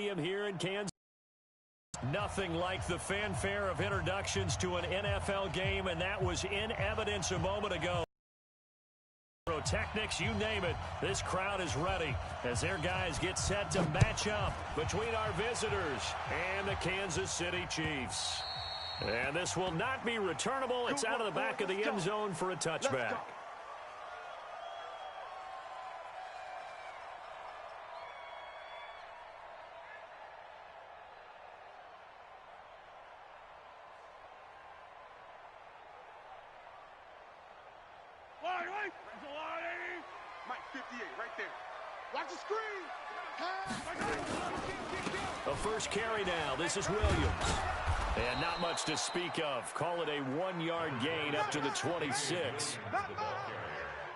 Stadium here in Kansas. Nothing like the fanfare of introductions to an NFL game, and that was in evidence a moment ago. Pyrotechnics, you name it, this crowd is ready as their guys get set to match up between our visitors and the Kansas City Chiefs. And this will not be returnable. It's out of the back of the end zone for a touchback. Mike 58 right there. Watch the screen. A first carry now. This is Williams. And not much to speak of. Call it a 1-yard gain up to the 26.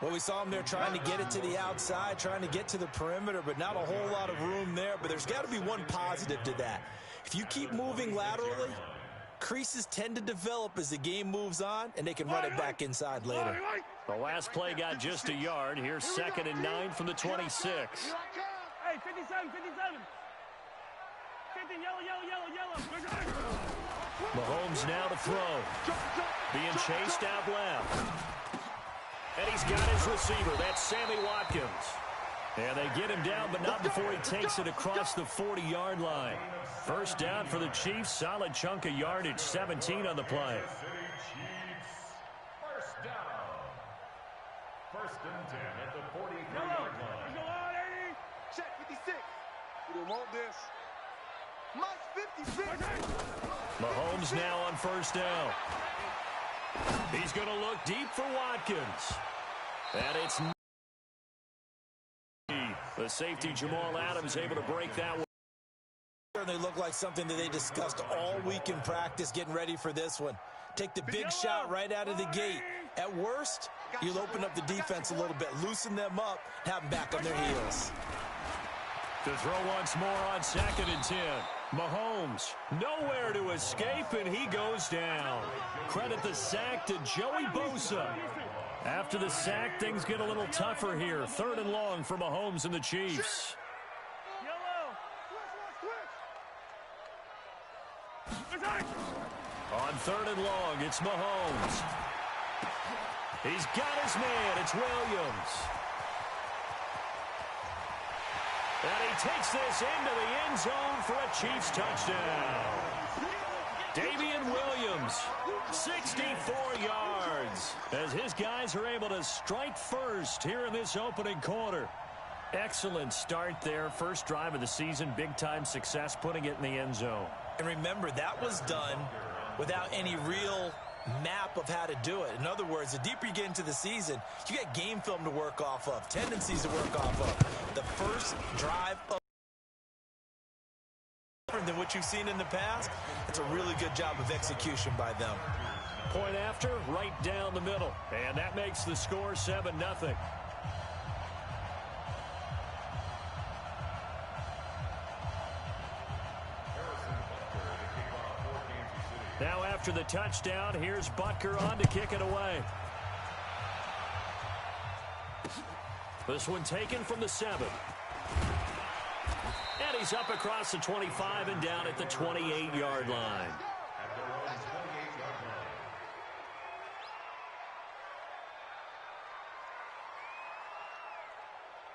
Well, we saw him there trying to get it to the outside, trying to get to the perimeter, but not a whole lot of room there. But there's got to be one positive to that. If you keep moving laterally, creases tend to develop as the game moves on, and they can run it back inside later. The last play got just a yard. Here's 2nd and 9 from the 26. Hey, 57, 57. 50, yellow. Mahomes now to throw. Being chased out left. And he's got his receiver. That's Sammy Watkins. And they get him down, but not before he takes it across the 40-yard line. First down for the Chiefs. Solid chunk of yardage. 17 on the play. First down. 1st and 10 at the 43-yard line. Check 56. We don't want this. Mike 56. Mahomes now on first down. He's going to look deep for Watkins. And it's the safety Jamal Adams able to break that one. They look like something that they discussed all week in practice getting ready for this one. Take the big shot right out of the gate. At worst, you'll open up the defense a little bit, loosen them up, have them back on their heels. To throw once more on 2nd and 10. Mahomes nowhere to escape, and he goes down. Credit the sack to Joey Bosa. After the sack, things get a little tougher here. 3rd and long for Mahomes and the Chiefs. On 3rd and long, it's Mahomes. He's got his man. It's Williams. And he takes this into the end zone for a Chiefs touchdown. Damian Williams, 64 yards, as his guys are able to strike first here in this opening quarter. Excellent start there. First drive of the season, big-time success, putting it in the end zone. And remember, that was done without any real map of how to do it. In other words, the deeper you get into the season, you get game film to work off of, tendencies to work off of. The first drive of different than what you've seen in the past. It's a really good job of execution by them. Point after, right down the middle. And that makes the score 7-0. Now after the touchdown, here's Butker on to kick it away. This one taken from the 7. And he's up across the 25 and down at the 28-yard line.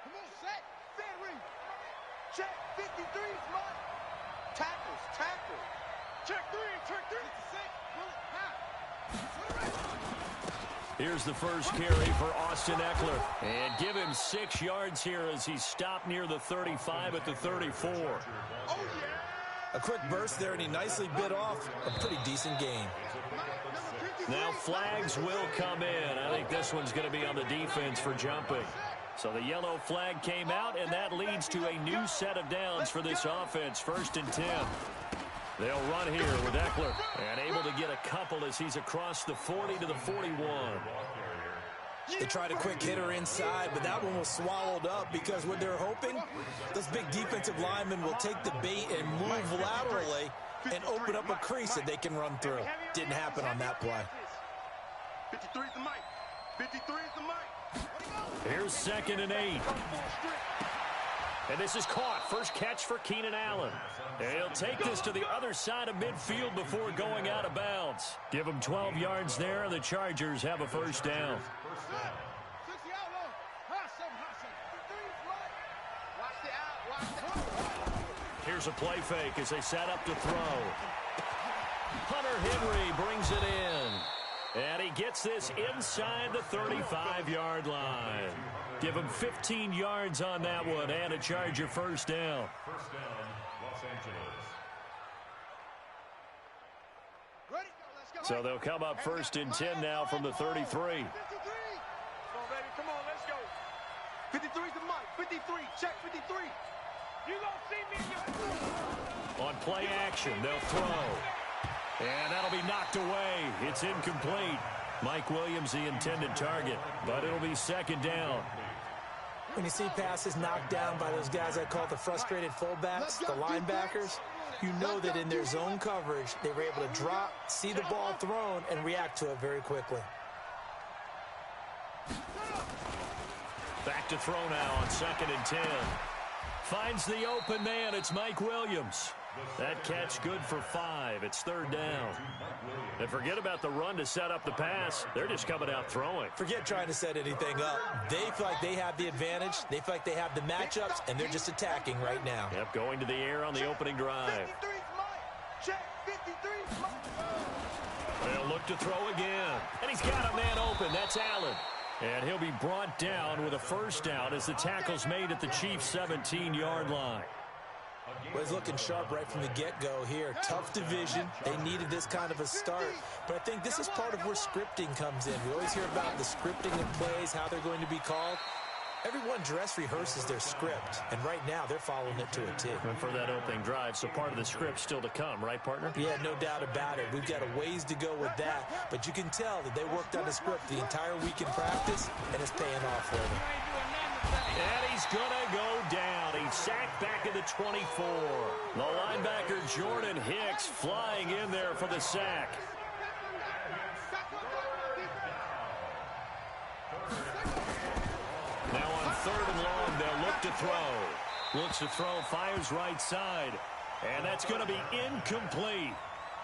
Come on, set. Fan ring. Check 53 is mine. Tackles. Check 3. Here's the first carry for Austin Ekeler. And give him 6 yards here as he stopped near the 35 at the 34. Oh, yeah. A quick burst there, and he nicely bit off a pretty decent gain. Now flags will come in. I think this one's going to be on the defense for jumping. So the yellow flag came out, and that leads to a new set of downs for this offense. 1st and 10. They'll run here with Ekeler, and able to get a couple as he's across the 40 to the 41. They tried a quick hitter inside, but that one was swallowed up because what they're hoping, those big defensive linemen will take the bait and move laterally and open up a crease that they can run through. Didn't happen on that play. 53 is the mic. 53 is the mic. Here's 2nd and 8. And this is caught. First catch for Keenan Allen. And he'll take this to the other side of midfield before going out of bounds. Give him 12 yards there, and the Chargers have a first down. Here's a play fake as they set up to throw. Hunter Henry brings it in. And he gets this inside the 35-yard line. Give him 15 yards on that one and a Charger first down. First down, Los Angeles. Ready? Let's go. So they'll come up first and 10 now from the 33. 53. Come on, baby. Come on, let's go. 53's the mic. 53. Check 53. You gonna see me in your... On play action, they'll throw. And that'll be knocked away. It's incomplete. Mike Williams, the intended target, but it'll be second down. When you see passes knocked down by those guys I call the frustrated fullbacks, the linebackers, you know that in their zone coverage, they were able to drop, see the ball thrown, and react to it very quickly. Back to throw now on second and 10. Finds the open man. It's Mike Williams. That catch good for 5. It's third down. And forget about the run to set up the pass. They're just coming out throwing. Forget trying to set anything up. They feel like they have the advantage. They feel like they have the matchups, and they're just attacking right now. Yep, going to the air on the opening drive. 53's mine. Check 53's mine. They'll look to throw again. And he's got a man open. That's Allen. And he'll be brought down with a first down as the tackle's made at the Chiefs' 17-yard line. Well, he's looking sharp right from the get-go here. Tough division. They needed this kind of a start. But I think this is part of where scripting comes in. We always hear about the scripting of plays, how they're going to be called. Everyone dress rehearses their script, and right now they're following it to a T. And for that opening drive, so part of the script still to come, right, partner? Yeah, no doubt about it. We've got a ways to go with that, but you can tell that they worked on the script the entire week in practice, and it's paying off for them. And he's going to go down. He's sacked back at the 24. The linebacker, Jordan Hicks, flying in there for the sack. Now on third and long, they'll look to throw. Looks to throw, fires right side. And that's going to be incomplete.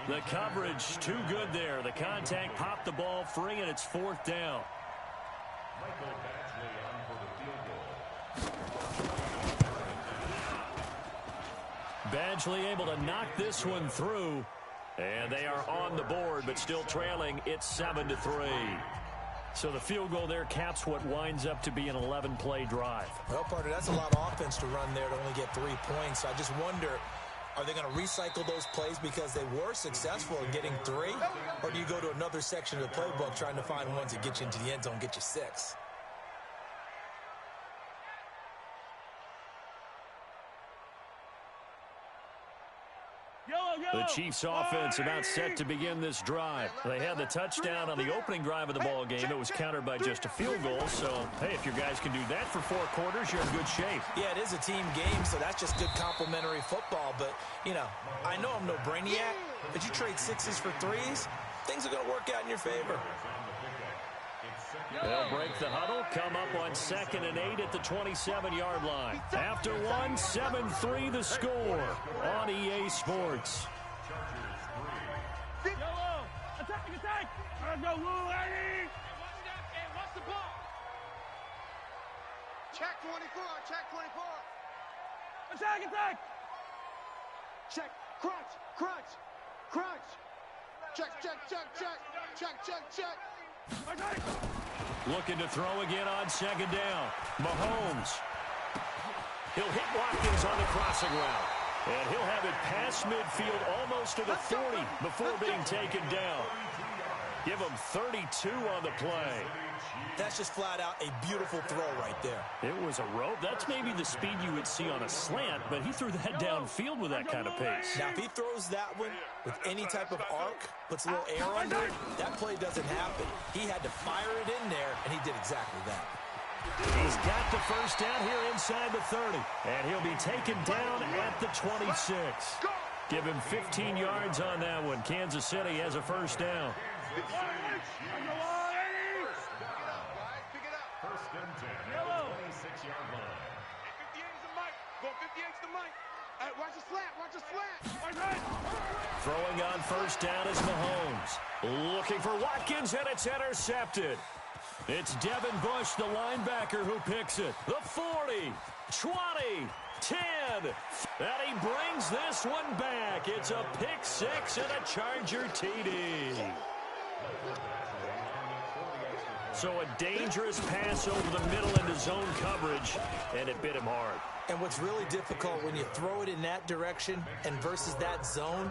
The coverage too good there. The contact popped the ball free, and it's fourth down. Michael Badgley on for the field goal. Badgley able to knock this one through. And they are on the board, but still trailing. It's 7-3. So the field goal there caps what winds up to be an 11-play drive. Well, partner, that's a lot of offense to run there to only get 3 points. I just wonder, are they going to recycle those plays because they were successful in getting 3? Or do you go to another section of the playbook trying to find ones that get you into the end zone, get you 6? The Chiefs offense about set to begin this drive. They had the touchdown on the opening drive of the ball game. It was countered by just a field goal. So, hey, if your guys can do that for 4 quarters, you're in good shape. Yeah, it is a team game, so that's just good complimentary football. But, you know, I know I'm no brainiac, but you trade 6s for 3s, things are going to work out in your favor. They'll break the huddle, come up on 2nd and 8 at the 27-yard line. After 1, 7-3 the score on EA Sports. Yellow! Attack! Attack! Let's go, Lou, Eddie! What's the ball? Check 24. Check 24. Attack! Attack! Check. Crunch. Crunch. Crunch. Check. Check. Check. Check. Check. Check. Check. Attack! Looking to throw again on 2nd down. Mahomes. He'll hit Watkins on the crossing route. And he'll have it past midfield almost to the 40 before being taken down. Give him 32 on the play. That's just flat out a beautiful throw right there. It was a rope. That's maybe the speed you would see on a slant, but he threw that downfield with that kind of pace. Now, if he throws that one with any type of arc, puts a little air under it, that play doesn't happen. He had to fire it in there, and he did exactly that. He's got the first down here inside the 30, and he'll be taken down at the 26. Give him 15 yards on that one. Kansas City has a first down. First and 10 at the 26-yard line. 58 is the mic. 58's the mic. Watch the slap, watch the slap. Throwing on first down is Mahomes. Looking for Watkins, and it's intercepted. It's Devin Bush, the linebacker, who picks it. The 40, 20, 10. And he brings this one back. It's a pick six and a Charger TD. So a dangerous pass over the middle into zone coverage, and it bit him hard. And what's really difficult when you throw it in that direction and versus that zone,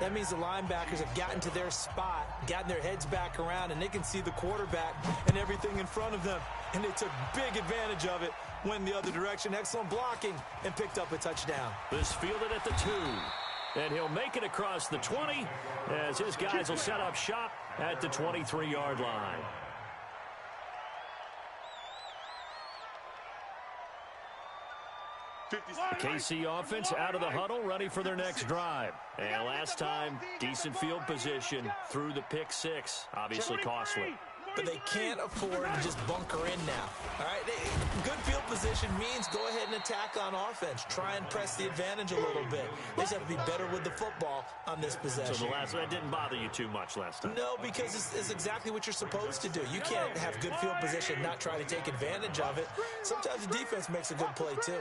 that means the linebackers have gotten to their spot, gotten their heads back around, and they can see the quarterback and everything in front of them. And they took big advantage of it, went the other direction, excellent blocking, and picked up a touchdown. This fielded at the 2. And he'll make it across the 20 as his guys will set up shop at the 23-yard line. KC offense out of the huddle, ready for their next drive. And last time, decent field position through the pick six. Obviously costly. But they can't afford to just bunker in now. All right, good field position means go ahead and attack on offense. Try and press the advantage a little bit. They just have to be better with the football on this possession. So that didn't bother you too much last time? No, because it's exactly what you're supposed to do. You can't have good field position and not try to take advantage of it. Sometimes the defense makes a good play, too.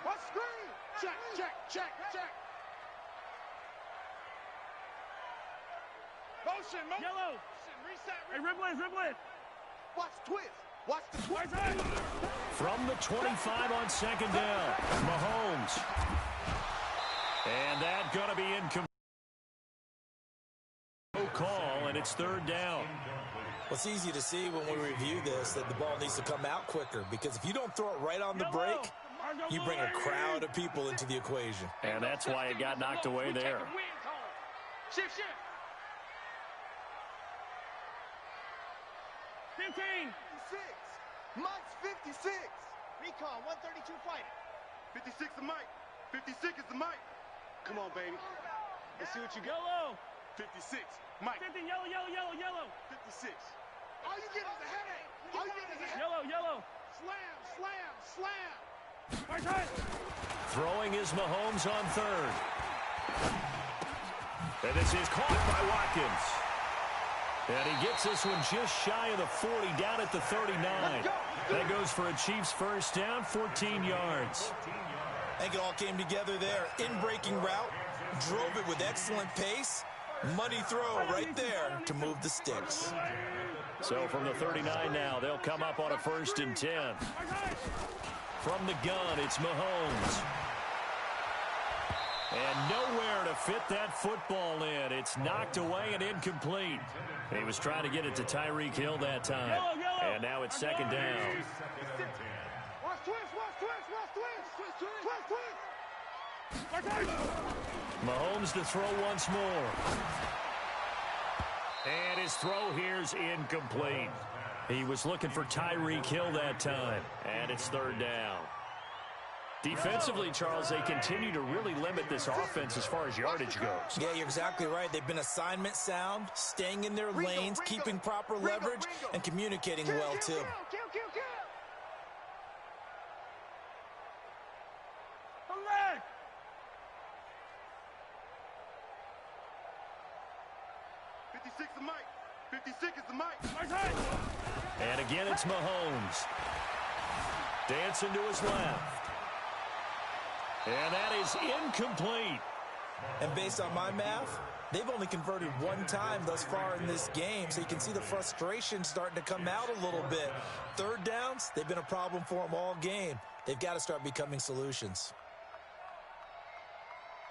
Watch the screen. Check. Motion. Yellow. Reset. Hey, dribble it. Watch the twist. From the 25 on second down, Mahomes. And that's going to be incomplete. No call, and it's third down. Well, it's easy to see when we review this that the ball needs to come out quicker, because if you don't throw it right on the break, you bring a crowd of people into the equation. And that's why it got knocked away there. Shift. 15. 56. Mike's 56. Recon 132 fighter. 56 the mic. 56 is the mic. Come on, baby. Let's see what you got. Yellow. 56. Mike. 50. Yellow. 56. All you get is a headache. Yellow. Slam. Throwing is Mahomes on third. And this is caught by Watkins. And he gets this one just shy of the 40, down at the 39. That goes for a Chiefs first down, 14 yards. I think it all came together there. In-breaking route, drove it with excellent pace. Money throw right there to move the sticks. So from the 39 now, they'll come up on a 1st and 10. From the gun, it's Mahomes. And nowhere to fit that football in. It's knocked away and incomplete. He was trying to get it to Tyreek Hill that time. And now it's second down. Watch twist. Mahomes to throw once more. And his throw here's incomplete. He was looking for Tyreek Hill that time. And it's third down. Defensively, Charles, they continue to really limit this offense as far as yardage goes. Yeah, you're exactly right. They've been assignment sound, staying in their lanes, keeping proper leverage, and communicating well, too. Kill. 56 the mic. 56 is the mic. And again, it's Mahomes. Dancing to his left. And that is incomplete. And based on my math, they've only converted one time thus far in this game, so you can see the frustration starting to come out a little bit. Third downs, they've been a problem for them all game. They've got to start becoming solutions.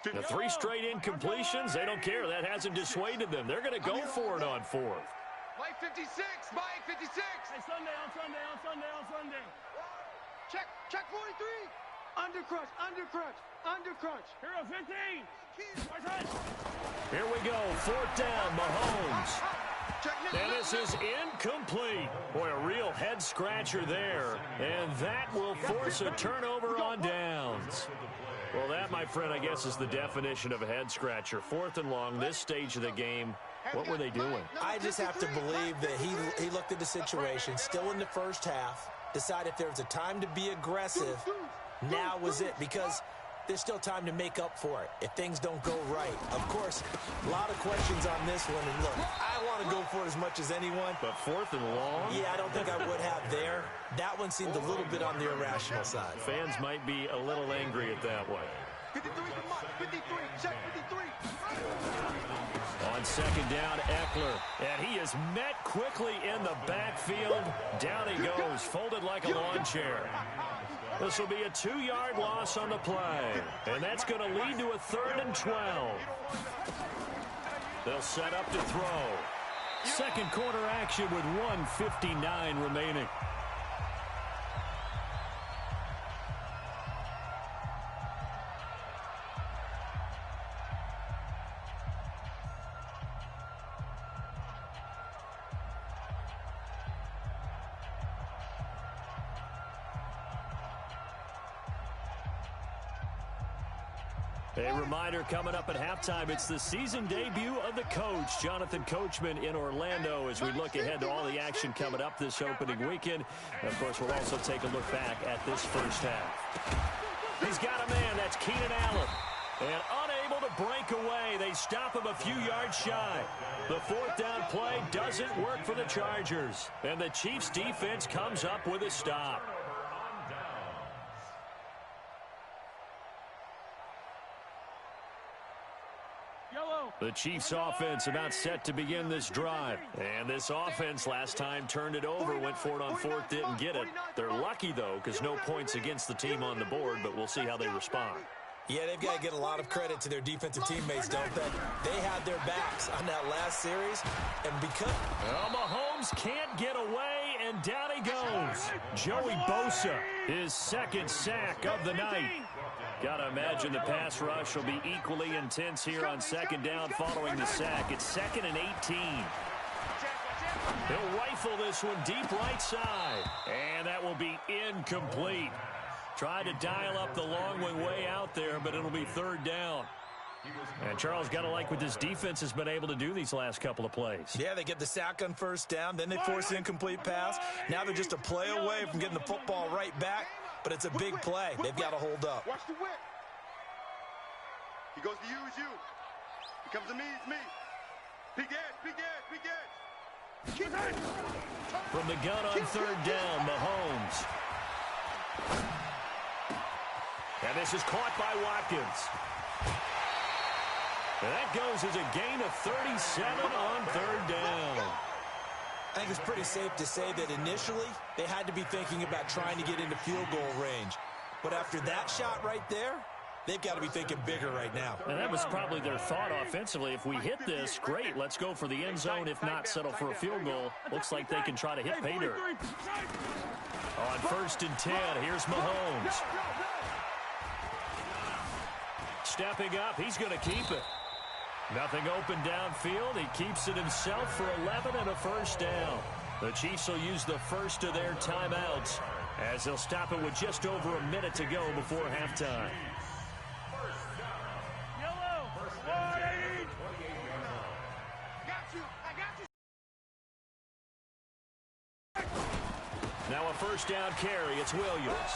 The 3 straight incompletions, they don't care. That hasn't dissuaded them. They're going to go for it on 4th. Mike 56. Mike 56. Hey, Sunday. Check 43. Undercrunch. Hero 15. Here we go. 4th down, Mahomes. And this is incomplete. Boy, a real head-scratcher there. And that will force a turnover on downs. Well, that, my friend, I guess is the definition of a head-scratcher. 4th and long, this stage of the game. What were they doing? I just have to believe that he looked at the situation, still in the first half, decided if there was a time to be aggressive, now was it, because there's still time to make up for it if things don't go right. Of course, a lot of questions on this one, and look, I want to go for it as much as anyone. But 4th and long? Yeah, I don't think I would have there. That one seemed a little bit on the irrational side. Fans might be a little angry at that one. 53 is the mark. 53, check 53. On 2nd down, Eckler. And he is met quickly in the backfield. Down he goes, folded like a lawn chair. This will be a 2-yard loss on the play. And that's going to lead to a 3rd and 12. They'll set up to throw. Second quarter action with 1:59 remaining. A reminder coming up at halftime, it's the season debut of the coach, Jonathan Coachman, in Orlando, as we look ahead to all the action coming up this opening weekend. And of course, we'll also take a look back at this first half. He's got a man, that's Keenan Allen. And unable to break away, they stop him a few yards shy. The 4th down play doesn't work for the Chargers. And the Chiefs defense comes up with a stop. The Chiefs offense about set to begin this drive. And this offense last time turned it over, went for it on 4th, didn't get it. They're lucky, though, because no points against the team on the board, but we'll see how they respond. Yeah, they've got to get a lot of credit to their defensive teammates, don't they? They had their backs on that last series, and because... Well, Mahomes can't get away, and down he goes. Joey Bosa, his 2nd sack of the night. Gotta imagine the pass rush will be equally intense here on 2nd down following the sack. It's 2nd and 18. He'll rifle this one deep right side, and that will be incomplete. Tried to dial up the long way out there, but it'll be 3rd down. And Charles, got to like what this defense has been able to do these last couple of plays. Yeah, they get the sack on 1st down, then they force the incomplete pass. Now they're just a play away from getting the football right back, but it's a big play. They've got to hold up. Watch the whip. He goes to you, it's you. He comes to me, it's me. Big edge, big edge, big edge. Keep it. From the gun on 3rd down, Mahomes. And this is caught by Watkins. And that goes as a gain of 37 on 3rd down. I think it's pretty safe to say that initially they had to be thinking about trying to get into field goal range. But after that shot right there, they've got to be thinking bigger right now. And that was probably their thought offensively. If we hit this, great, let's go for the end zone. If not, settle for a field goal. Looks like they can try to hit pay dirt. On 1st and 10, here's Mahomes. Stepping up, he's going to keep it. Nothing open downfield. He keeps it himself for 11 and a 1st down. The Chiefs will use the first of their timeouts as they'll stop it with just over a minute to go before halftime. Now a 1st down carry. It's Williams.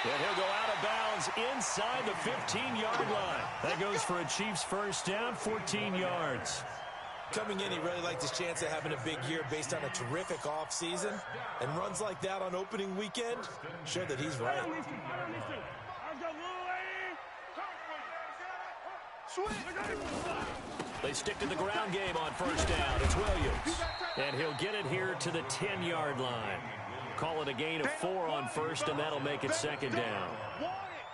And he'll go out of bounds inside the 15-yard line. That goes for a Chiefs 1st down, 14 yards. Coming in, he really liked his chance of having a big year based on a terrific offseason. And runs like that on opening weekend show that he's right. They stick to the ground game on 1st down. It's Williams. And he'll get it here to the 10-yard line. Call it a gain of 4 on 1st, and that'll make it 2nd down.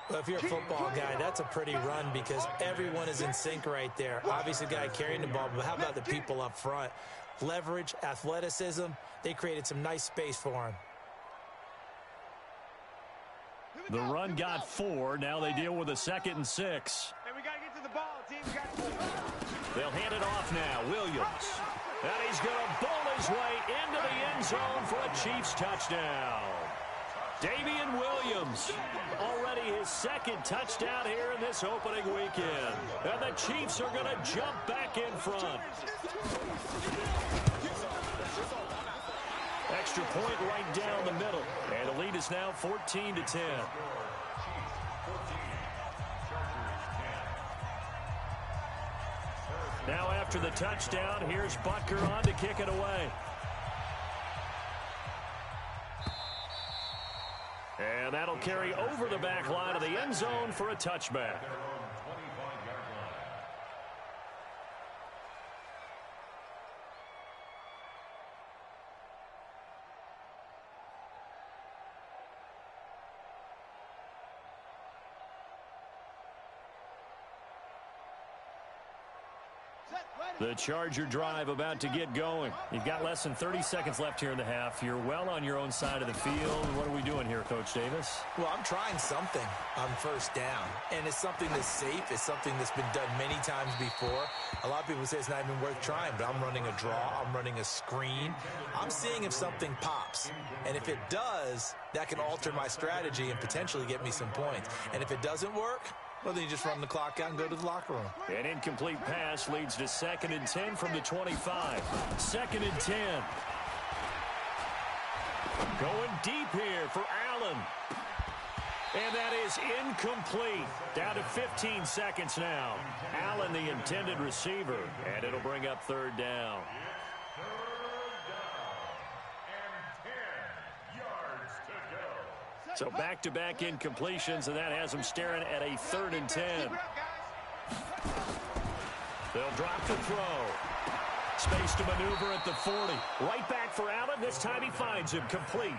Well, if you're a football guy, that's a pretty run because everyone is in sync right there. Obviously, the guy carrying the ball, but how about the people up front? Leverage, athleticism, they created some nice space for him. The run got 4. Now they deal with a 2nd and 6. Hey, we got to get to the ball, team. They'll hand it off now. Williams. And he's going to bowl his way into the end zone for a Chiefs touchdown. Davian Williams, already his 2nd touchdown here in this opening weekend. And the Chiefs are going to jump back in front. Extra point right down the middle. And the lead is now 14-10. Now after the touchdown, here's Butker on to kick it away. And that'll carry over the back line of the end zone for a touchback. The Charger drive about to get going. You've got less than 30 seconds left here in the half. You're well on your own side of the field. What are we doing here, Coach Davis? Well, I'm trying something on first down, and it's something that's safe. It's something that's been done many times before. A lot of people say it's not even worth trying, but I'm running a draw. I'm running a screen. I'm seeing if something pops, and if it does, that can alter my strategy and potentially get me some points. And if it doesn't work, well, then you just run the clock out and go to the locker room. An incomplete pass leads to 2nd and 10 from the 25. 2nd and 10. Going deep here for Allen. And that is incomplete. Down to 15 seconds now. Allen, the intended receiver. And it'll bring up 3rd down. So back-to-back incompletions, and that has them staring at a 3rd and 10. They'll drop the throw. Space to maneuver at the 40. Right back for Allen. This time he finds him complete.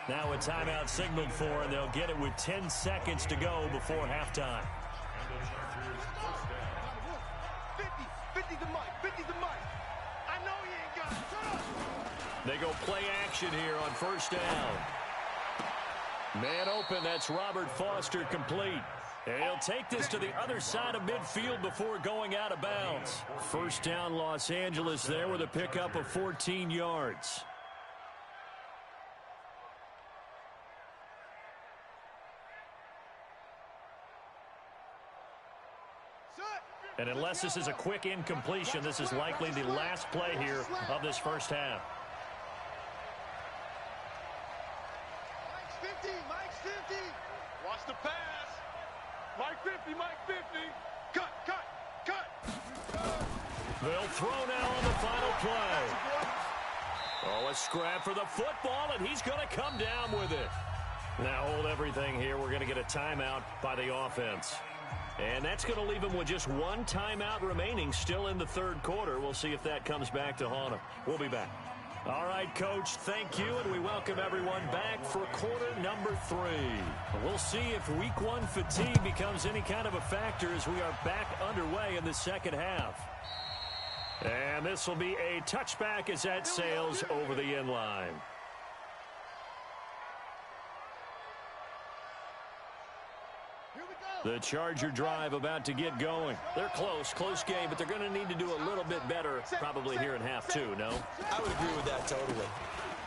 Now a timeout signaled for, and they'll get it with 10 seconds to go before halftime. 50 the mic. 50 the mic. I know he ain't got it. Shut up. They go play action here on first down. Man open, that's Robert Foster complete. And he'll take this to the other side of midfield before going out of bounds. First down Los Angeles there with a pickup of 14 yards. And unless this is a quick incompletion, this is likely the last play here of this first half. Mike's 50. Watch the pass. Mike 50, Mike 50. Cut. They'll throw now on the final play. Oh, a scrap for the football, and he's going to come down with it. Now hold everything here. We're going to get a timeout by the offense. And that's going to leave him with just one timeout remaining still in the 3rd quarter. We'll see if that comes back to haunt him. We'll be back. All right, Coach, thank you, and we welcome everyone back for quarter number 3. We'll see if week 1 fatigue becomes any kind of a factor as we are back underway in the second half. And this will be a touchback as that sails over the end line. The Charger drive about to get going. They're close game, but they're going to need to do a little bit better probably here in half 2, no? I would agree with that totally.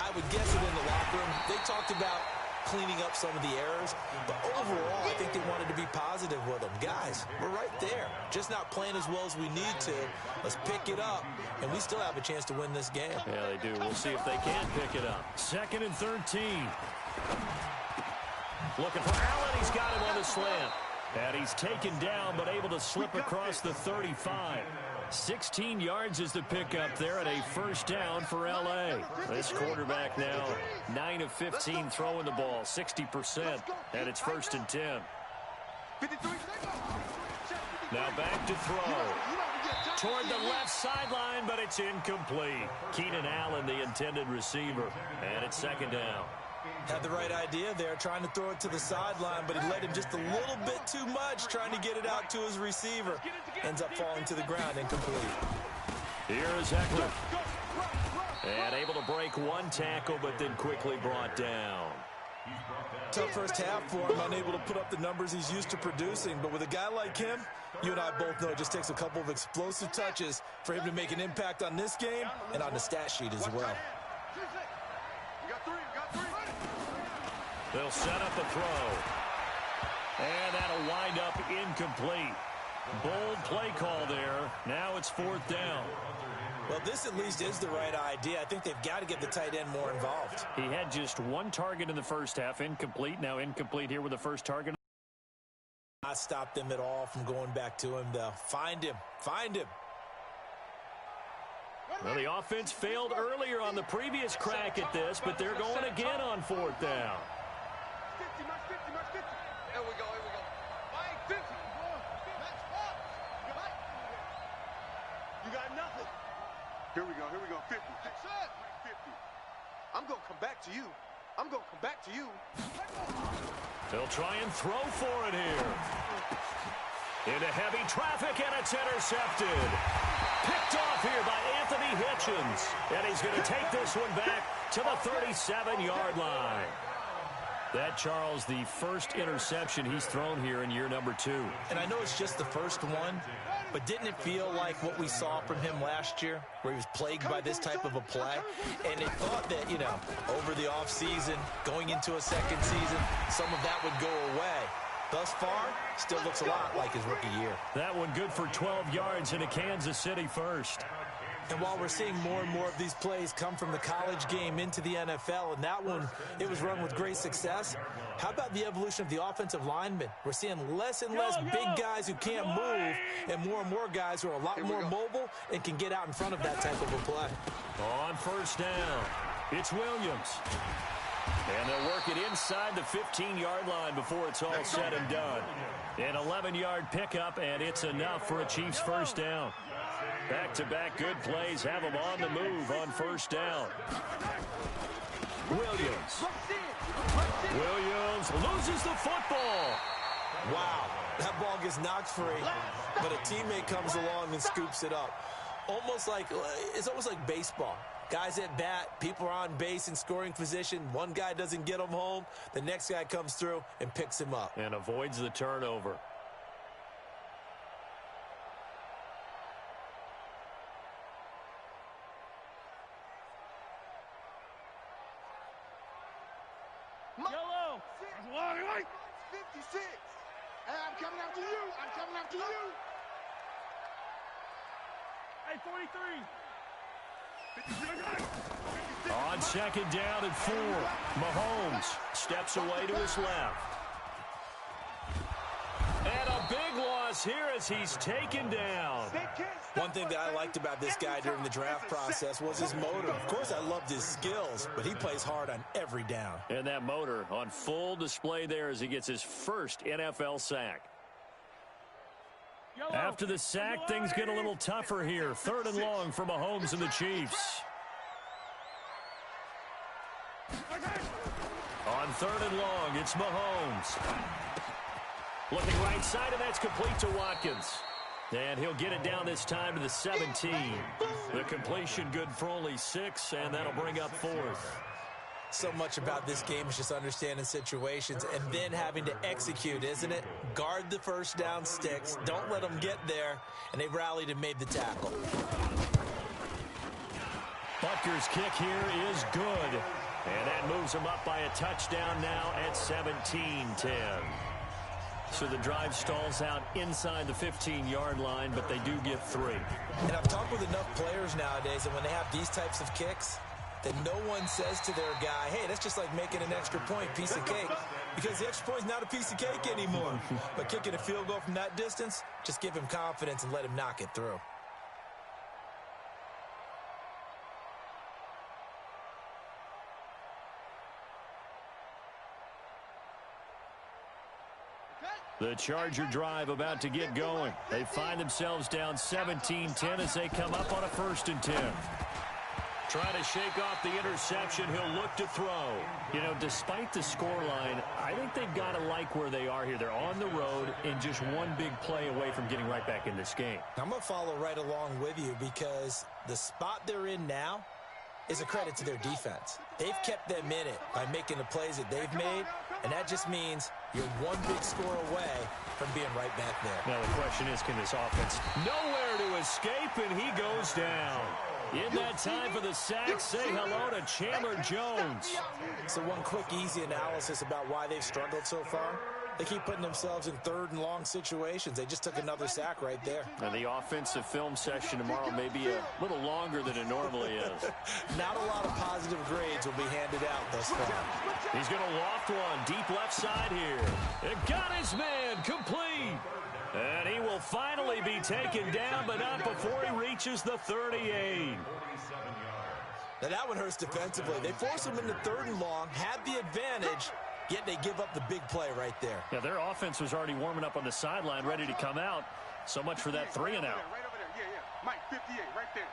I would guess it in the locker room. They talked about cleaning up some of the errors, but overall, I think they wanted to be positive with them. Guys, we're right there. Just not playing as well as we need to. Let's pick it up, and we still have a chance to win this game. Yeah, they do. We'll see if they can pick it up. 2nd and 13. Looking for Allen. He's got him on the slant. And he's taken down, but able to slip across the 35. 16 yards is the pickup there, and a first down for L.A. This quarterback now 9 of 15 throwing the ball, 60%, and it's 1st and 10. Now back to throw. Toward the left sideline, but it's incomplete. Keenan Allen, the intended receiver, and it's 2nd down. Had the right idea there, trying to throw it to the sideline, but he let him just a little bit too much, trying to get it out to his receiver. Ends up falling to the ground, incomplete. Here is Eckler. And able to break one tackle, but then quickly brought down. Tough first half for him, unable to put up the numbers he's used to producing. But with a guy like him, you and I both know it just takes a couple of explosive touches for him to make an impact on this game and on the stat sheet as well. They'll set up the throw. And that'll wind up incomplete. Bold play call there. Now it's 4th down. Well, this at least is the right idea. I think they've got to get the tight end more involved. He had just one target in the first half, incomplete. Now incomplete here with the first target. Not stop them at all from going back to him, though. Find him. Find him. Well, the offense failed earlier on the previous crack at this, but they're going again on fourth down. 50, match 50, match 50. Here we go, here we go. 50. Match 4. You got nothing. Here we go, 50. 50. I'm going to come back to you. I'm going to come back to you. They'll try and throw for it here. Into heavy traffic, and it's intercepted. Picked off here by Anthony Hitchens. And he's going to take this one back to the 37-yard line. That, Charles, the first interception he's thrown here in year number 2. And I know it's just the first one, but didn't it feel like what we saw from him last year, where he was plagued by this type of a play? And it thought that, you know, over the offseason, going into a second season, some of that would go away. Thus far, still looks a lot like his rookie year. That one good for 12 yards into Kansas City first. And while we're seeing more and more of these plays come from the college game into the NFL, and that one, it was run with great success, how about the evolution of the offensive linemen? We're seeing less and less big guys who can't move and more guys who are a lot more mobile and can get out in front of that type of a play. On first down, it's Williams. And they'll work it inside the 15-yard line before it's all said and done. An 11-yard pickup, and it's enough for a Chiefs first down. Back-to-back good plays have them on the move on first down. Williams loses the football. Wow, that ball gets knocked free, but a teammate comes along and scoops it up. It's almost like baseball. Guys at bat, people are on base in scoring position. One guy doesn't get him home. The next guy comes through and picks him up. And avoids the turnover. Yellow. 56. Hey, I'm coming after you. I'm coming after you. Hey, 43. On second down and 4, Mahomes steps away to his left. And a big loss here as he's taken down. One thing that I liked about this guy during the draft process was his motor. Of course, I loved his skills, but he plays hard on every down. And that motor on full display there as he gets his first NFL sack. After the sack, things get a little tougher here. 3rd and long for Mahomes and the Chiefs. On 3rd and long, it's Mahomes. Looking right side, and that's complete to Watkins. And he'll get it down this time to the 17. The completion good for only 6, and that'll bring up 4th. So much about this game is just understanding situations and then having to execute, isn't it? Guard the first down sticks. Don't let them get there. And they rallied and made the tackle. Butker's kick here is good. And that moves him up by a touchdown now at 17-10. So the drive stalls out inside the 15-yard line, but they do get 3. And I've talked with enough players nowadays that when they have these types of kicks, that no one says to their guy, hey, that's just like making an extra point, piece of cake. Because the extra point's not a piece of cake anymore. But kicking a field goal from that distance, just give him confidence and let him knock it through. The Charger drive about to get going. They find themselves down 17-10 as they come up on a 1st and 10. Trying to shake off the interception. He'll look to throw. You know, despite the scoreline, I think they've got to like where they are here. They're on the road and just one big play away from getting right back in this game. I'm going to follow right along with you because the spot they're in now is a credit to their defense. They've kept them in it by making the plays that they've made, and that just means you're one big score away from being right back there. Now the question is, can this offense nowhere to escape, and he goes down. In that time for the sack, say hello to Chandler Jones. So one quick, easy analysis about why they've struggled so far. They keep putting themselves in 3rd and long situations. They just took another sack right there. And the offensive film session tomorrow may be a little longer than it normally is. Not a lot of positive grades will be handed out thus far. He's going to loft one deep left side here. It got his man complete. And he will finally be taken down, but not before he reaches the 38. Now that one hurts defensively. They force him into 3rd and long, had the advantage, yet they give up the big play right there. Yeah, their offense was already warming up on the sideline, ready to come out. So much for that 3 and out. Right over there. Yeah, yeah. Mike, 58, right there.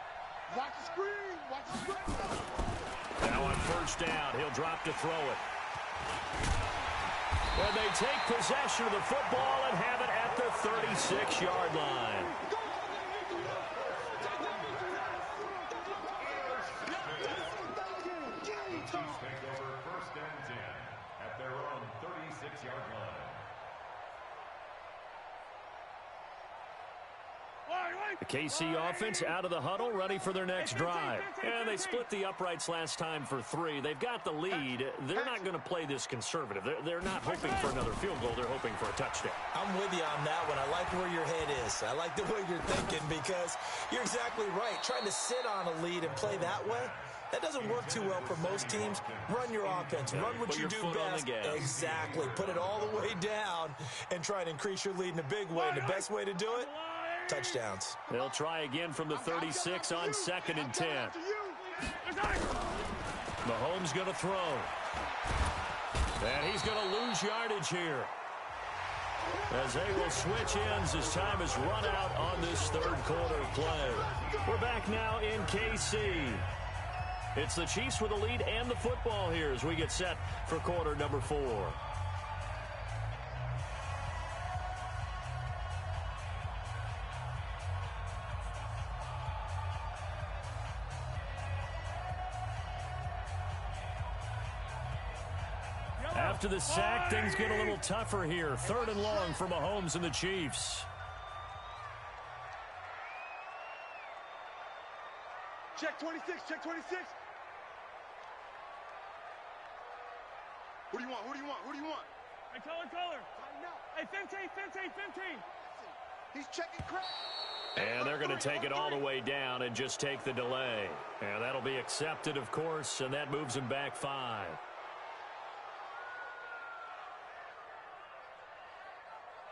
Watch the screen. Watch the screen. Now on 1st down, he'll drop to throw it. And they take possession of the football and have it at the 36-yard line. Chiefs take over 1st and 10 at their own 36-yard line. The KC offense out of the huddle, ready for their next drive. And they split the uprights last time for 3. They've got the lead. They're not going to play this conservative. They're not hoping for another field goal. They're hoping for a touchdown. I'm with you on that one. I like where your head is. I like the way you're thinking because you're exactly right. Trying to sit on a lead and play that way, that doesn't work too well for most teams. Run your offense. Run what you do best. Exactly. Put it all the way down and try to increase your lead in a big way. And the best way to do it, touchdowns. They'll try again from the 36 on 2nd and 10. Mahomes going to throw. And he's going to lose yardage here, as they will switch ends as time is run out on this 3rd quarter play. We're back now in KC. It's the Chiefs with the lead and the football here as we get set for quarter number 4. After the sack, things get a little tougher here. 3rd and long for Mahomes and the Chiefs. Check 26, check 26. Who do you want? Who do you want? Who do you want? Hey, color. Hey, 15. He's checking crack. And they're going to take it all the way down and just take the delay. And that'll be accepted, of course, and that moves them back 5.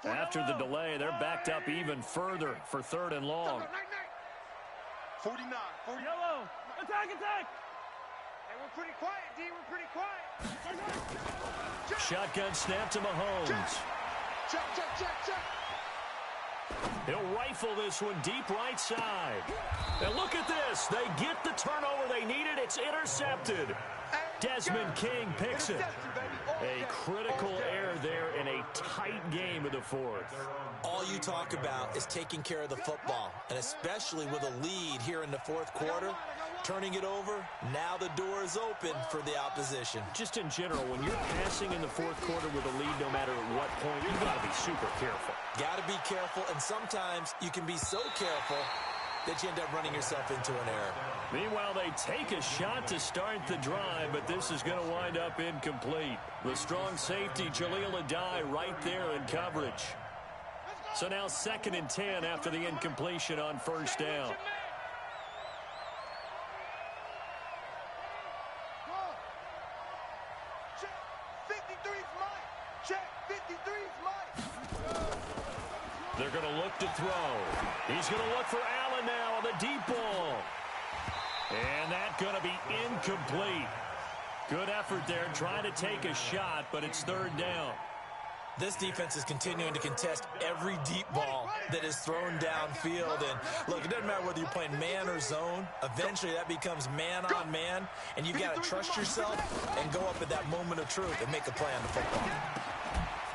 After the delay, they're backed up even further for 3rd and long. 49. Yellow. Attack. Hey, we're pretty quiet, D. We're pretty quiet. Shotgun snap to Mahomes. Check. He'll rifle this one deep right side. And look at this. They get the turnover they needed. It's intercepted. Desmond King picks it. A critical error there in a tight game in the 4th. All you talk about is taking care of the football, and especially with a lead here in the 4th quarter, turning it over, now the door is open for the opposition. Just in general, when you're passing in the 4th quarter with a lead, no matter at what point, you've got to be super careful. Got to be careful, and sometimes you can be so careful that you end up running yourself into an error. Meanwhile, they take a shot to start the drive, but this is going to wind up incomplete. The strong safety, Jaleel Adai, right there in coverage. So now 2nd and 10 after the incompletion on 1st down. Check 53's Mike. Check 53's Mike. They're going to look to throw. He's going to look for Allen now on the deep ball. And that's going to be incomplete. Good effort there trying to take a shot, but it's 3rd down. This defense is continuing to contest every deep ball that is thrown downfield. And look, it doesn't matter whether you're playing man or zone. Eventually, that becomes man on man. And you've got to trust yourself and go up at that moment of truth and make a play on the football.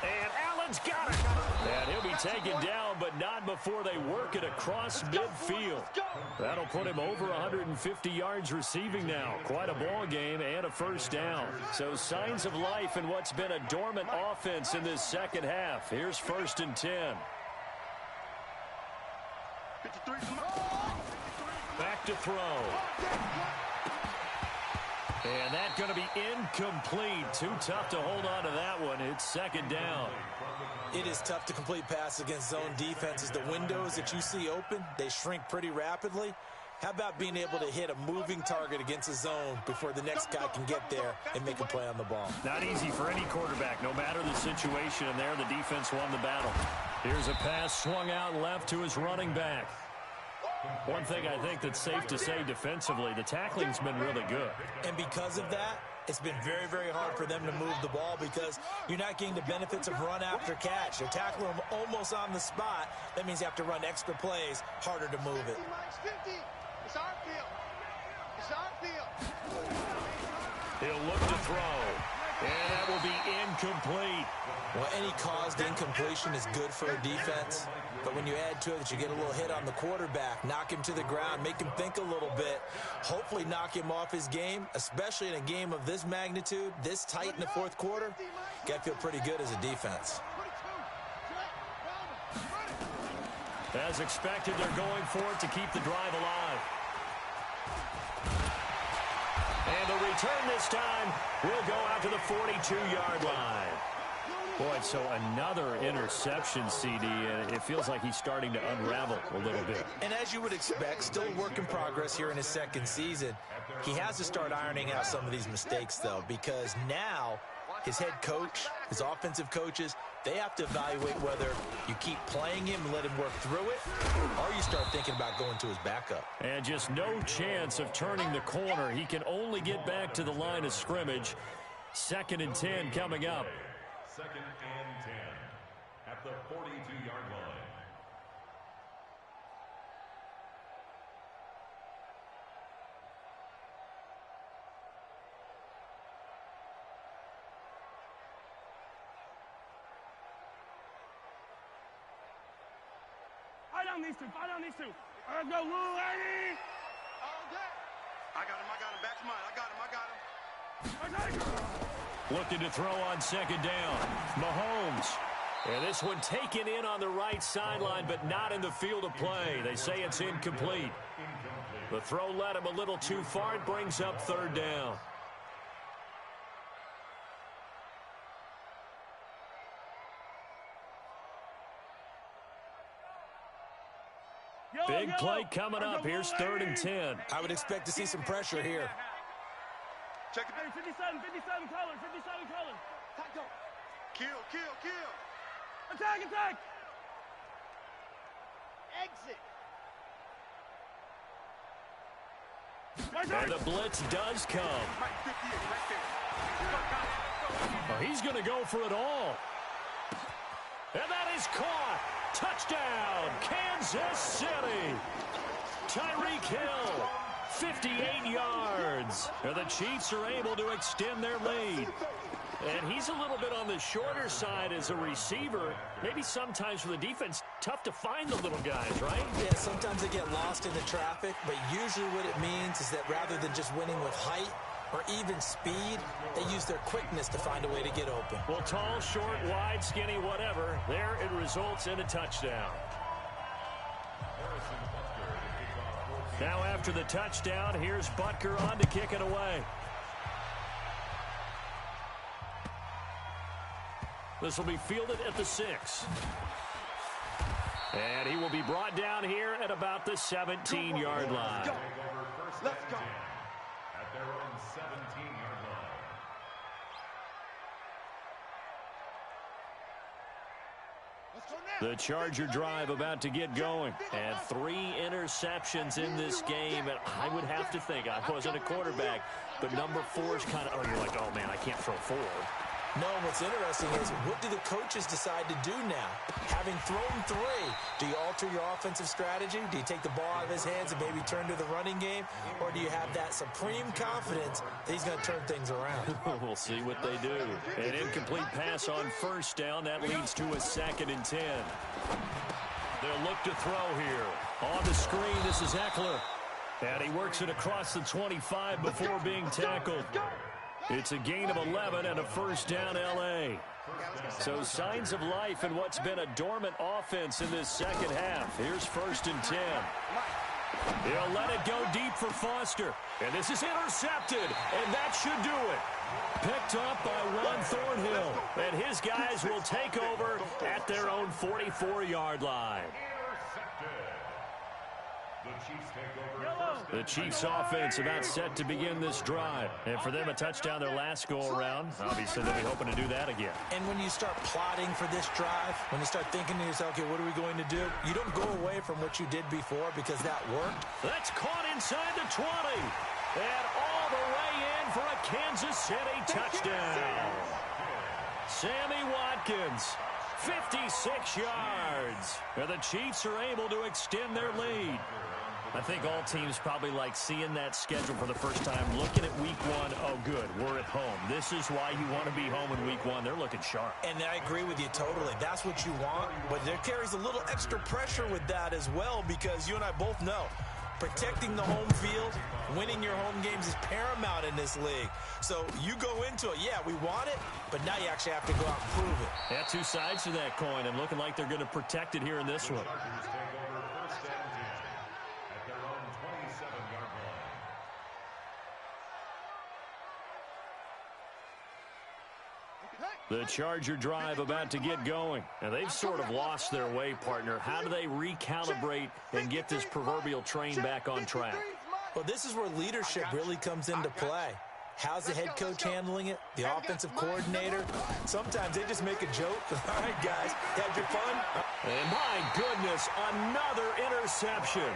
And Allen's got it. And he'll be taken down, but not before they work it across midfield. That'll put him over 150 yards receiving now. Quite a ball game and a 1st down. So signs of life in what's been a dormant offense in this 2nd half. Here's 1st and 10. Back to throw. And that's going to be incomplete. Too tough to hold on to that one. It's second down. It is tough to complete passes against zone defenses. The windows that you see open, they shrink pretty rapidly. How about being able to hit a moving target against a zone before the next guy can get there and make a play on the ball? Not easy for any quarterback, no matter the situation, and there the defense won the battle. Here's a pass swung out left to his running back. One thing I think that's safe to say defensively, the tackling's been really good. And because of that, it's been very, very hard for them to move the ball because you're not getting the benefits of run after catch. They're tackling them almost on the spot. That means you have to run extra plays, harder to move it. It's our field. It's our field. He'll look to throw. And that will be incomplete. Well, any caused incompletion is good for a defense. But when you add to it that you get a little hit on the quarterback, knock him to the ground, make him think a little bit, hopefully knock him off his game, especially in a game of this magnitude, this tight in the fourth quarter, you got to feel pretty good as a defense. As expected, they're going for it to keep the drive alive. And the return this time will go out to the 42-yard line. Boy, so another interception, CD, and it feels like he's starting to unravel a little bit. And as you would expect, still a work in progress here in his second season. He has to start ironing out some of these mistakes, though, because now his head coach, his offensive coaches, they have to evaluate whether you keep playing him and let him work through it, or you start thinking about going to his backup. And just no chance of turning the corner. He can only get back to the line of scrimmage. 2nd and 10 coming up. 2nd and 10 at the 42-yard line. Fight on these two. Fight on these two. Let's go, Woo, Eddie. I got him. Back to mine. I got him. Looking to throw on 2nd down. Mahomes. And this one taken in on the right sideline, but not in the field of play. They say it's incomplete. The throw led him a little too far. It brings up 3rd down. Big play coming up. Here's 3rd and 10. I would expect to see some pressure here. Check it. 57 colors, 57 colors. Kill. Attack. Exit. And the blitz does come. Oh, he's going to go for it all. And that is caught. Touchdown, Kansas City. Tyreek Hill, 58 yards. And the Chiefs are able to extend their lead. And he's a little bit on the shorter side as a receiver. Maybe sometimes for the defense, tough to find the little guys, right? Yeah, sometimes they get lost in the traffic, but usually what it means is that rather than just winning with height or even speed, they use their quickness to find a way to get open. Well, tall, short, wide, skinny, whatever, there it results in a touchdown. Now after the touchdown, here's Butker on to kick it away. This will be fielded at the 6. And he will be brought down here at about the 17-yard line. Let's go. At their own 17-yard line. The Charger drive about to get going. And 3 interceptions in this game. And I would have to think, I wasn't a quarterback, but number 4 is kind of, oh, you're like, oh, man, I can't throw 4. No, what's interesting is what do the coaches decide to do now? Having thrown 3, do you alter your offensive strategy? Do you take the ball out of his hands and maybe turn to the running game? Or do you have that supreme confidence that he's going to turn things around? We'll see what they do. An incomplete pass on 1st down. That leads to a 2nd and 10. They'll look to throw here. On the screen, this is Eckler. And he works it across the 25 before being tackled. It's a gain of 11 and a 1st down, L.A. So signs of life in what's been a dormant offense in this second half. Here's 1st and 10. He'll let it go deep for Foster. And this is intercepted, and that should do it. Picked up by Juan Thornhill, and his guys will take over at their own 44-yard line. The Chiefs offense about set to begin this drive. And for them, a touchdown their last go-around. Obviously, they'll be hoping to do that again. And when you start plotting for this drive, when you start thinking to yourself, okay, what are we going to do? You don't go away from what you did before because that worked. That's caught inside the 20. And all the way in for a Kansas City touchdown. Sammy Watkins, 56 yards. And the Chiefs are able to extend their lead. I think all teams probably like seeing that schedule for the first time, looking at week one. Oh, good, we're at home. This is why you want to be home in week one. They're looking sharp. And I agree with you totally. That's what you want. But there carries a little extra pressure with that as well because you and I both know protecting the home field, winning your home games is paramount in this league. So you go into it, yeah, we want it, but now you actually have to go out and prove it. Yeah, two sides to that coin, and looking like they're going to protect it here in this one. The Charger drive about to get going. And they've sort of lost their way, partner. How do they recalibrate and get this proverbial train back on track? Well, this is where leadership really comes into play. How's the head coach handling it? The offensive coordinator? Sometimes they just make a joke. All right, guys, had your fun? And my goodness, another interception.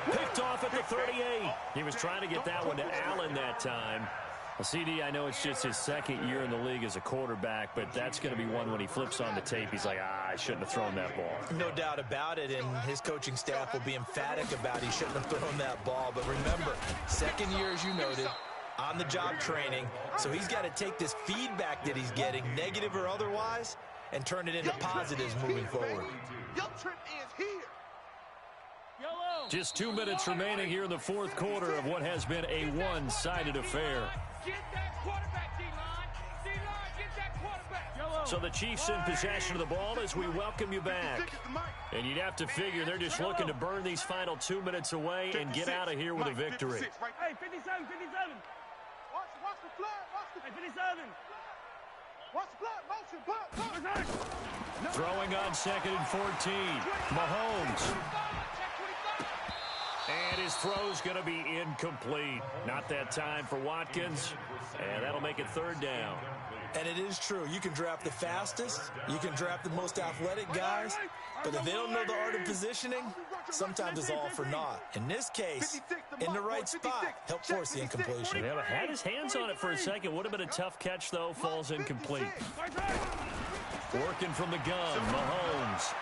Picked off at the 38. He was trying to get that one to Allen that time. CD, I know it's just his second year in the league as a quarterback, but that's going to be one when he flips on the tape. He's like, I shouldn't have thrown that ball. No doubt about it, and his coaching staff will be emphatic about he shouldn't have thrown that ball. But remember, second year, as you noted, on-the-job training, so he's got to take this feedback that he's getting, negative or otherwise, and turn it into positives moving forward. Your trip is here. Just 2 minutes remaining here in the fourth quarter of what has been a one-sided affair. Get that quarterback, D-line. D-line, get that quarterback. So the Chiefs in possession of the ball as we welcome you back. And you'd have to figure they're just looking to burn these final 2 minutes away and get out of here with a victory. Hey, 57, 57. Watch the flag, watch the... Hey, 57. Watch the flag, motion, punt. Throwing on 2nd and 14. Mahomes. And his throw's going to be incomplete. Not that time for Watkins. And that'll make it 3rd down. And it is true. You can draft the fastest. You can draft the most athletic guys. But if they don't know the art of positioning, sometimes it's all for naught. In this case, in the right spot, help force the incompletion. Yeah, had his hands on it for a second. Would have been a tough catch, though. Falls incomplete. Working from the gun, Mahomes.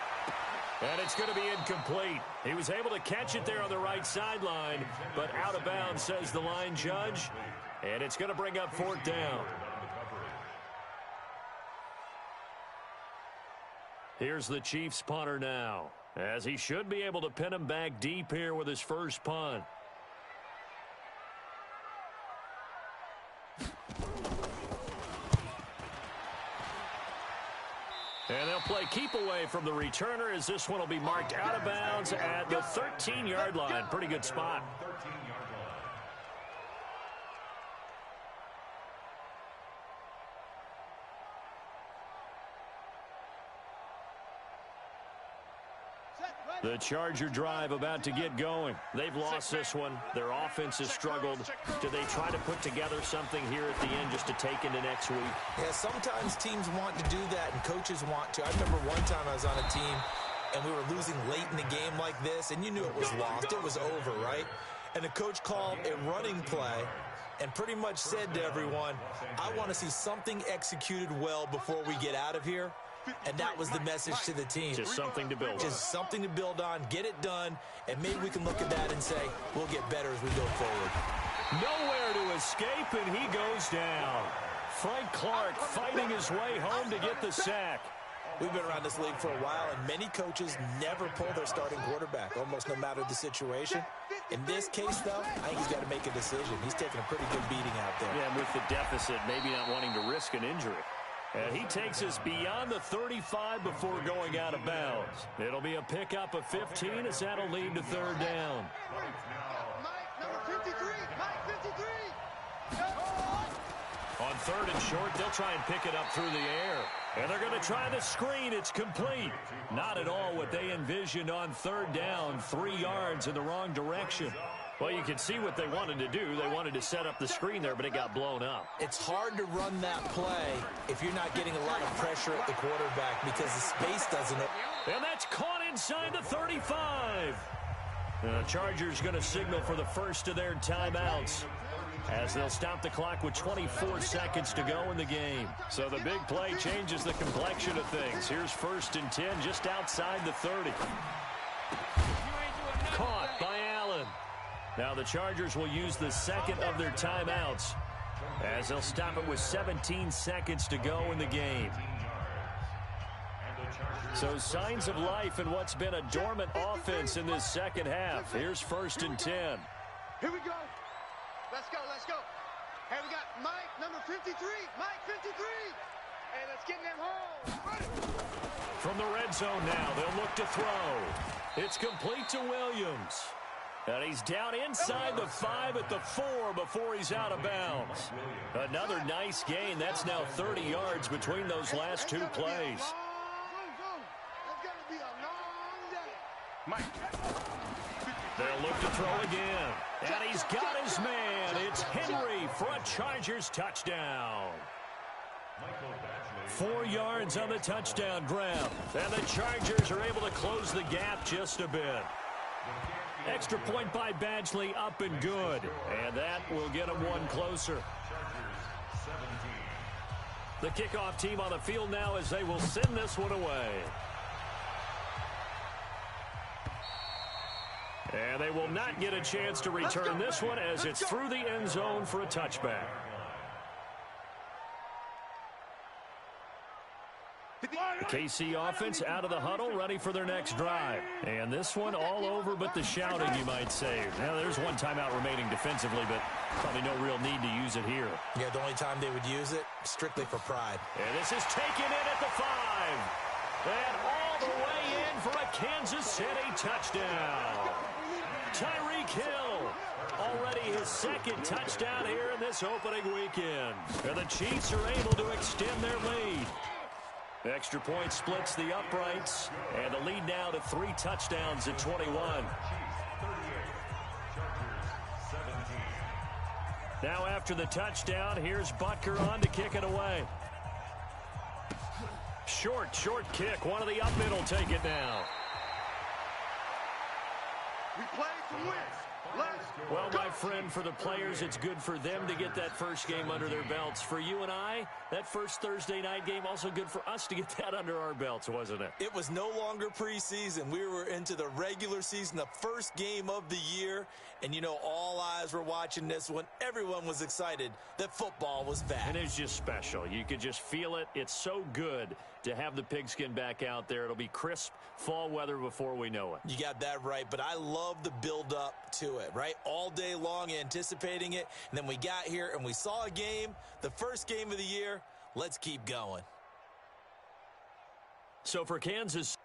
And it's going to be incomplete. He was able to catch it there on the right sideline, but out of bounds, says the line judge. And it's going to bring up 4th down. Here's the Chiefs punter now, as he should be able to pin him back deep here with his first punt. And they'll play keep away from the returner as this one will be marked out of bounds at the 13-yard line. Pretty good spot. The Charger drive about to get going. They've lost this one. Their offense has struggled. Do they try to put together something here at the end just to take into next week? Yeah, sometimes teams want to do that and coaches want to. I remember one time I was on a team and we were losing late in the game like this, and you knew it was lost. It was over, right? And the coach called a running play and pretty much said to everyone, I want to see something executed well before we get out of here. And that was the message to the team. Just something to build on. Just something to build on, get it done, and maybe we can look at that and say, we'll get better as we go forward. Nowhere to escape, and he goes down. Frank Clark fighting his way home to get the sack. We've been around this league for a while, and many coaches never pull their starting quarterback, almost no matter the situation. In this case, though, I think he's got to make a decision. He's taking a pretty good beating out there. Yeah, and with the deficit, maybe not wanting to risk an injury. And he takes us beyond the 35 before going out of bounds. It'll be a pickup of 15 as that'll lead to third down. Mike, number 53. Mike, 53. On third and short, they'll try and pick it up through the air. And they're going to try the screen. It's complete. Not at all what they envisioned on third down. 3 yards in the wrong direction. Well, you can see what they wanted to do. They wanted to set up the screen there, but it got blown up. It's hard to run that play if you're not getting a lot of pressure at the quarterback because the space doesn't. And that's caught inside the 35. The Chargers going to signal for the first of their timeouts as they'll stop the clock with 24 seconds to go in the game. So the big play changes the complexion of things. Here's 1st and 10 just outside the 30. Caught by Allen. Now the Chargers will use the second of their timeouts as they'll stop it with 17 seconds to go in the game. So signs of life in what's been a dormant offense in this second half. Here's 1st and 10. Here we go. Let's go, let's go. Hey, we got Mike, number 53. Mike, 53. Hey, let's get them home. From the red zone now, they'll look to throw. It's complete to Williams. And he's down inside the 5 at the 4 before he's out of bounds. Another nice gain. That's now 30 yards between those last 2 plays. That's going to be a long day. Mike. They'll look to throw again. And he's got his man. It's Henry for a Chargers touchdown. 4 yards on the touchdown grab. And the Chargers are able to close the gap just a bit. Extra point by Badgley, up and good. And that will get them one closer. The kickoff team on the field now as they will send this one away. And they will not get a chance to return this one as it's through the end zone for a touchback. The KC offense out of the huddle, ready for their next drive. And this one all over but the shouting, you might say. Now, there's one timeout remaining defensively, but probably no real need to use it here. Yeah, the only time they would use it, strictly for pride. And this is taken in at the 5. And all the way in for a Kansas City touchdown. Tyreek Hill, already his 2nd touchdown here in this opening weekend. And the Chiefs are able to extend their lead. Extra point splits the uprights, and the lead now to 3 touchdowns at 21. Now after the touchdown, here's Butker on to kick it away. Short kick. One of the up mid will take it now. We play to win. Well, my friend, for the players, it's good for them to get that first game under their belts. For you and I, that first Thursday night game, also good for us to get that under our belts, wasn't it? It was no longer preseason. We were into the regular season, the first game of the year. And, you know, all eyes were watching this one. Everyone was excited that football was back. And it's just special. You could just feel it. It's so good to have the pigskin back out there. It'll be crisp fall weather before we know it. You got that right, but I love the build-up to it, right? All day long anticipating it, and then we got here and we saw a game, the first game of the year. Let's keep going. So for Kansas...